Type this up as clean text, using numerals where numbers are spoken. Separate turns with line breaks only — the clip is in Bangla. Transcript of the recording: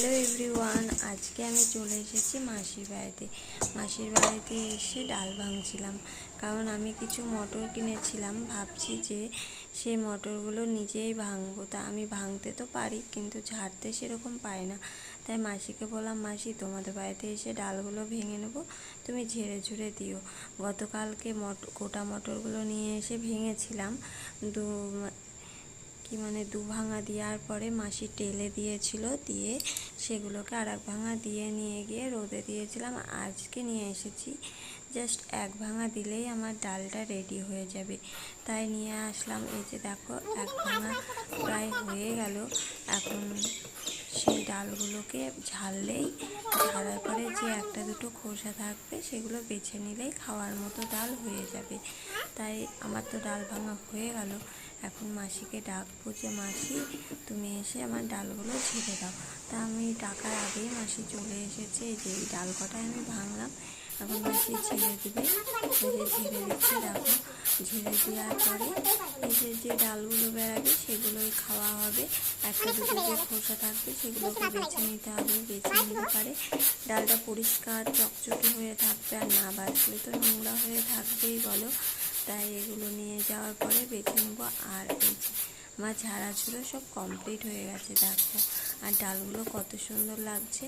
হ্যালো এভরিওয়ান, আজকে আমি চলে এসেছি মাসির বাড়িতে এসে ডাল ভাঙছিলাম। কারণ আমি কিছু মটর কিনেছিলাম, ভাবছি যে সেই মটরগুলো নিজেই ভাঙবো। তা আমি ভাঙতে তো পারি, কিন্তু ঝাড়তে সেরকম পারি না। তাই মাসিকে বললাম, মাসি তোমাদের বাড়িতে এসে ডালগুলো ভেঙে নেবো, তুমি ঝেড়ে ঝুড়ে দিও। গতকালকে গোটা মটরগুলো নিয়ে এসে ভেঙেছিলাম। দু দু ভাঙা দেওয়ার পরে মাসি টেলে দিয়েছিল, দিয়ে সেগুলোকে আর এক ভাঙা দিয়ে নিয়ে গিয়ে রোদে দিয়েছিলাম। আজকে নিয়ে এসেছি, জাস্ট এক ভাঙা দিলেই আমার ডালটা রেডি হয়ে যাবে। তাই নিয়ে আসলাম। এই যে দেখো, এক ভাঙা প্রায় হয়ে গেল। এখন সেই ডালগুলোকে ঝাড়ার পরে যে একটা দুটো খোসা থাকবে সেগুলো বেছে নিলেই খাওয়ার মতো ডাল হয়ে যাবে। তাই আমার তো ডাল ভাঙা হয়ে গেল। এখন মাসিকে ডাকবো যে, মাসি তুমি এসে আমার ডালগুলো ঝেড়ে দাও। তা আমি ডাকার আগেই মাসি চলে এসেছে। এই যে এই ডাল কটায় আমি ভাঙলাম, এখন মাসি ঝেড়ে দেবে। এই যে ঝেড়ে দিচ্ছে, দেখো। ঝেড়ে দেওয়ার পরে এই যে ডালগুলো বেরাবে সেগুলোই খাওয়া হবে। একটা দুটো যে খোসা থাকবে সেগুলোকে বেছে নিতে হবে। বেছে নিতে পারে ডালটা পরিষ্কার চকচকে হয়ে থাকবে, আর না বাছলে তো নোংরা হয়ে থাকবেই বলো। তাই এগুলো নিয়ে যাওয়ার পরে বেছে নেবো। আর এই যে আমার ঝাড়াঝুড়ো সব কমপ্লিট হয়ে গেছে, দেখো। আর ডালগুলো কত সুন্দর লাগছে।